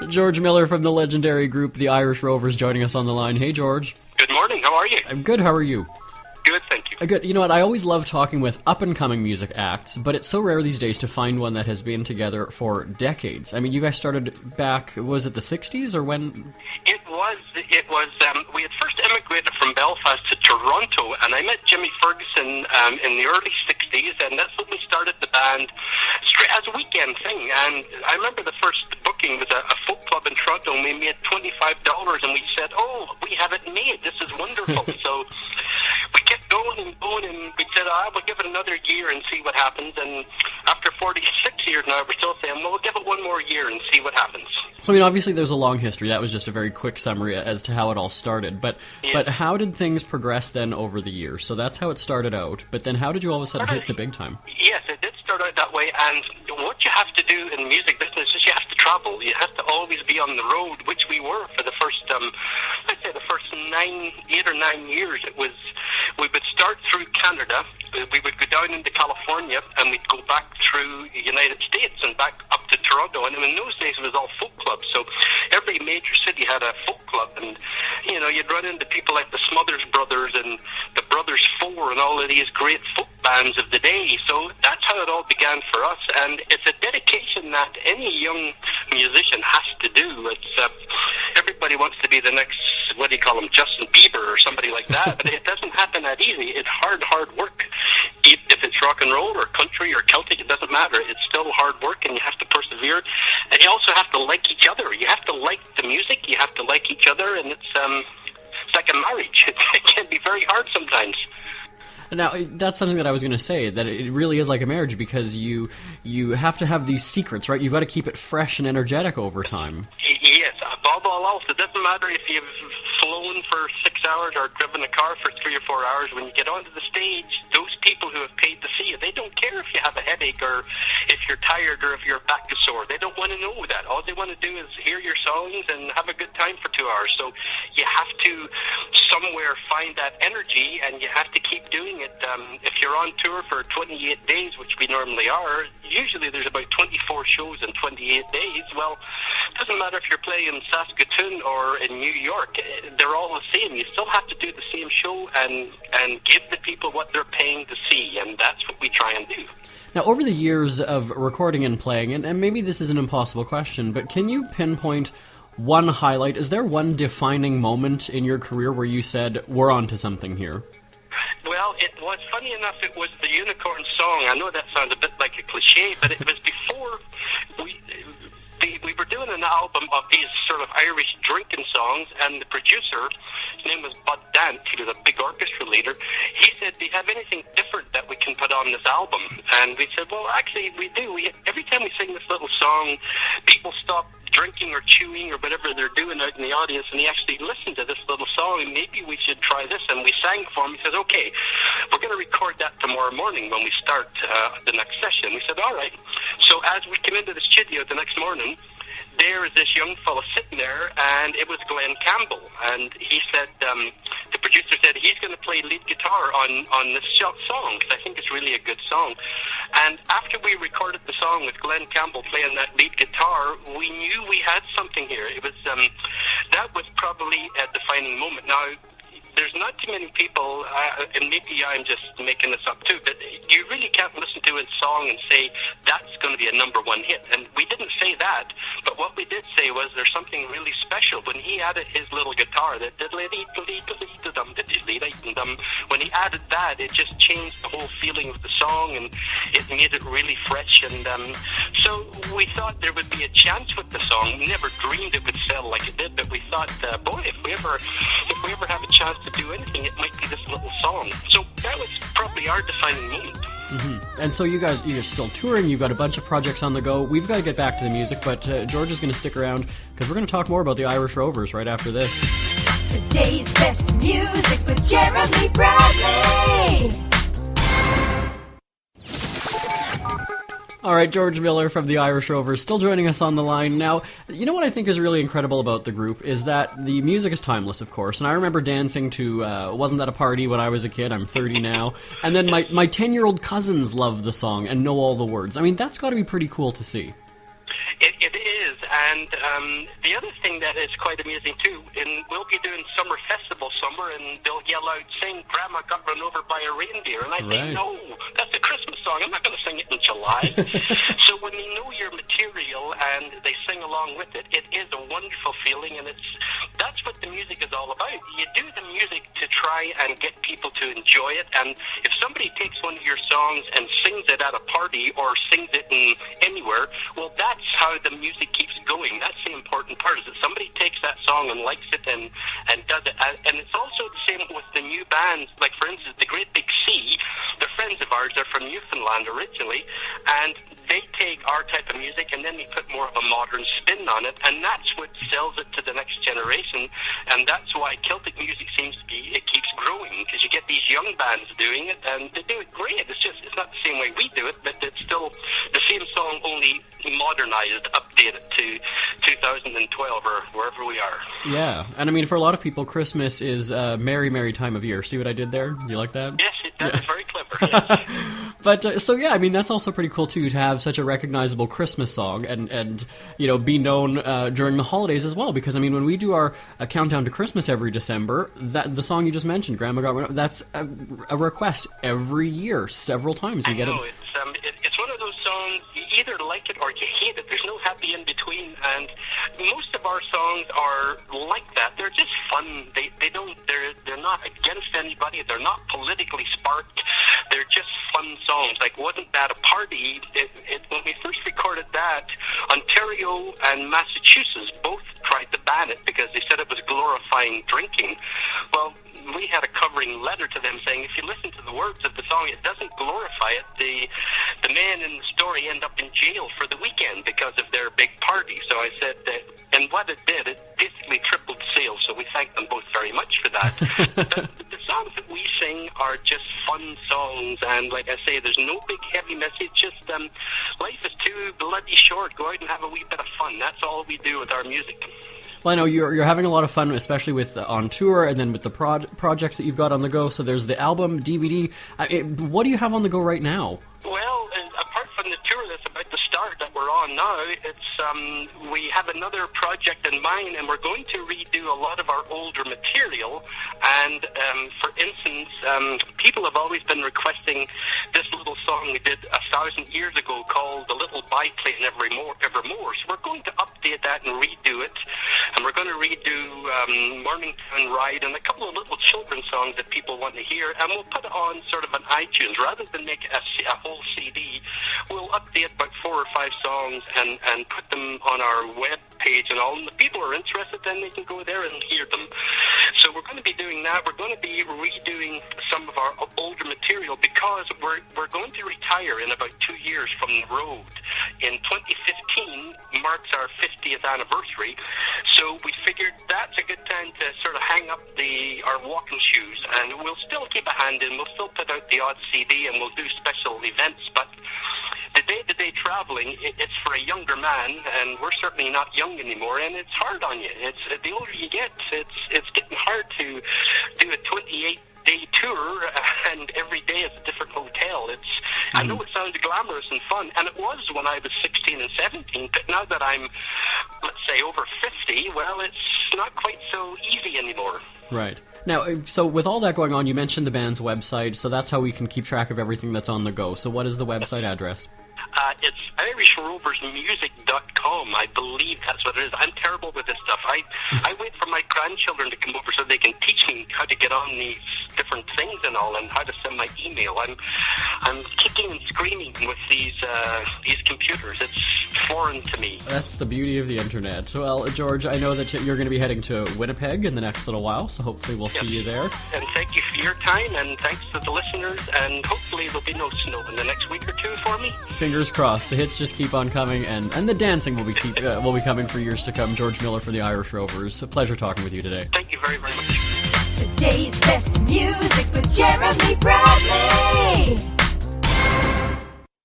George Miller from the legendary group The Irish Rovers joining us on the line. Hey, George. Good morning. How are you? I'm good. How are you? Good, thank you. Good. You know what? I always love talking with up-and-coming music acts, but it's so rare these days to find one that has been together for decades. I mean, you guys started back, was it the 60s or when? It was, we had first immigrated from Belfast to Toronto, and I met Jimmy Ferguson in the early 60s, and that's when we started the band straight as a weekend thing. And I remember the first booking was a folk club in Toronto, and we made $25, and we said, oh, we have it made. This is wonderful. So we kept going, and we said, we'll give it another year and see what happens. And after 46 years now, we're still saying, well, we'll give it one more year and see what happens. So, I mean, obviously there's a long history. That was just a very quick summary as to how it all started. But how did things progress then over the years? So that's how it started out. But then how did you all of a sudden hit the big time? Yes, it did start out that way. And what you have to do in the music business is you have to travel. You have to always be on the road, which we were for the first, I'd say the first 8 or 9 years. We would start through Canada, we would go down into California, and we'd go back through the United States and back up to Toronto. And in those days, it was all folk clubs. So every major city had a folk club, and you'd run into people like the Smothers Brothers and the Brothers Four and all of these great folk bands of the day. So that's how it all began for us, and it's a dedication that any young musician has to do. It's everybody wants to be the next, what do you call him, Justin Bieber or somebody like that, but it doesn't happen that easy. It's hard work. If it's rock and roll or country or Celtic, it doesn't matter. It's still hard work, and you have to persevere. And you also have to like each other. You have to like the music. You have to like each other, and it's like a marriage. It can be very hard sometimes. Now, that's something that I was going to say, that it really is like a marriage, because you have to have these secrets, right? You've got to keep it fresh and energetic over time. Yes, above all else, it doesn't matter if you've flown for 6 hours or driven a car for 3 or 4 hours. When you get onto the stage, those people who have paid to see you, they don't care if you have a headache or if you're tired or if your back is sore. They don't want to know that. All they want to do is hear your songs and have a good time for 2 hours. So you have to somewhere find that energy, and you have to keep doing it. If you're on tour for 28 days, which we normally are, usually there's about 24 shows in 28 days. Well, it doesn't matter if you're playing in Saskatoon or in New York, they're all the same. You still have to do the same show and give the people what they're paying to see, and that's what we try and do. Now, over the years of recording and playing, and maybe this is an impossible question, but can you pinpoint one highlight? Is there one defining moment in your career where you said, we're onto something here? Well, it was, funny enough, it was the Unicorn song. I know that sounds a bit like a cliche, but it was before we were doing an album of these sort of Irish drinking songs, and the producer, his name was Bud Dant, he was a big orchestra leader, he said, do you have anything different that we can put on this album? And we said, well, actually, we do. Every time we sing this little song, people stop drinking or chewing or whatever they're doing out in the audience, and he actually listened to this little song, and maybe we should try this. And we sang for him. He says, okay, we're going to record that tomorrow morning when we start the next session. We said, all right. So as we came into the studio the next morning, there is this young fella sitting there, and it was Glenn Campbell, and he said, the producer said, he's going to play lead guitar on this song, because I think it's really a good song. And after we recorded the song with Glenn Campbell playing that lead guitar, we knew we had something here. It was that was probably a defining moment. Now, there's not too many people, and maybe I'm just making this up too, but you really can't listen to a song and say, that's going to be a number one hit. And we didn't say that, but what we did say was there's something really special. When he added his little guitar, when he added that, it just changed the whole feeling of the song, and it made it really fresh. And so we thought there would be a chance with the song. We never dreamed it would sell like it did, but we thought, boy, if we ever have a chance to do anything, it might be this little song. So that was probably our defining moment. Mm-hmm. And so you're still touring, you've got a bunch of projects on the go. We've got to get back to the music, but George is going to stick around, because we're going to talk more about the Irish Rovers right after this. Today's best music with Jeremy Bradley. All right, George Miller from the Irish Rovers still joining us on the line. Now, you know what I think is really incredible about the group is that the music is timeless, of course. And I remember dancing to Wasn't That a Party when I was a kid. I'm 30 now. And then my 10-year-old cousins love the song and know all the words. I mean, that's got to be pretty cool to see. It is, And the other thing that is quite amazing too, and we'll be doing summer festival summer, and they'll yell out, "Sing Grandma Got Run Over by a Reindeer," and I say, "No, that's a Christmas song. I'm not going to sing it in July." So when they know your material and they sing along with it, it is a wonderful feeling, and that's what the music is all about. You do the music to try and get people to enjoy it, and if somebody takes one of your songs and sings it at a party or sings it in anywhere, well, that's how the music keeps going. That's the important part, is that somebody takes that song and likes it and does it. And it's also the same with the new bands, like for instance, the Great Big Sea. They're friends of ours. They're from Newfoundland originally, and they take our type of music and then they put more of a modern spin on it, and that's what sells it to the next generation. And that's why Celtic music seems to be, it keeps growing, because you get these young bands doing it, and they do it great. It's not the same way we do it, but it's still the same song, only modernized, updated to 2012 or wherever we are. Yeah, and I mean, for a lot of people, Christmas is a merry, merry time of year. See what I did there? Do you like that? Yes, that is very clever. Yes. But so yeah, I mean, that's also pretty cool too, to have such a recognizable Christmas song and you know, be known during the holidays as well. Because I mean, when we do our countdown to Christmas every December, that the song you just mentioned, "Grandma Got Run Over," that's a request every year, several times. We get it. It's one of those songs, you either like it or you hate it. There's no happy in between, and most of our songs are like that. They're just fun. They're not against anybody. They're not politically sparked. They're just fun songs. Like, Wasn't That a Party? When we first recorded that, Ontario and Massachusetts both tried to ban it because they said it was glorifying drinking. Well, we had a covering letter to them saying, if you listen to the words of the song, it doesn't glorify it. The man in the story ended up in jail for the weekend because of their big party. So I said that, and what it did, it basically tripled sales. So we thank them both very much for that. The songs that we sing are just fun songs, and like I say, there's no big heavy message. Just life is too bloody short. Go out and have a wee bit of fun. That's all we do with our music. Well, I know you're having a lot of fun, especially with on tour, and then with the projects that you've got on the go. So there's the album, DVD. What do you have on the go right now? Well, apart from the tour that's about to start that we're on now, it's we have another project in mind, and we're going to redo a lot of our older material. And for instance, people have always been requesting this little song we did 1,000 years ago called "The Little Biplane Evermore." So we're going to update that and redo it, and we're going to redo Mornington Ride and a couple of little children's songs that people want to hear, and we'll put it on sort of an iTunes rather than make a whole CD. We'll update about 4 or 5 songs and put them on our web page and all, and if people are interested, then they can go there and hear them. So we're going to be doing that. We're going to be redoing some of our older material because we're going to retire in about 2 years from the road. In 2015 marks our 50th anniversary, so we figured that's a good time to sort of hang up our walking shoes, and we'll still keep a hand in, we'll still put out the odd CD, and we'll do special events, but the day-to-day traveling, it's for a younger man, and we're certainly not young anymore, and it's hard on you. It's the older you get, it's getting hard to do a 28-day tour, and every day is a different hotel. I know it sounds glamorous and fun, and it was when I was 16 and 17, but now that I'm, let's say, over 50, well, it's not quite so easy anymore. Right. Now, so with all that going on, you mentioned the band's website, so that's how we can keep track of everything that's on the go. So what is the website address? It's IrishRoversMusic.com. I believe that's what it is. I'm terrible with this stuff. I wait for my grandchildren to come over so they can teach me how to get on these different things and all, and how to send my email. I'm kicking and screaming with these computers. It's foreign to me. That's the beauty of the internet. Well, George, I know that you're going to be heading to Winnipeg in the next little while, so hopefully we'll see you there. And thank you for your time, and thanks to the listeners, and hopefully there'll be no snow in the next week or two for me. Fingers crossed. The hits just keep on coming, and the dancing will be coming for years to come. George Miller for the Irish Rovers. A pleasure talking with you today. Thank you very, very much. Today's best music with Jeremy Bradley.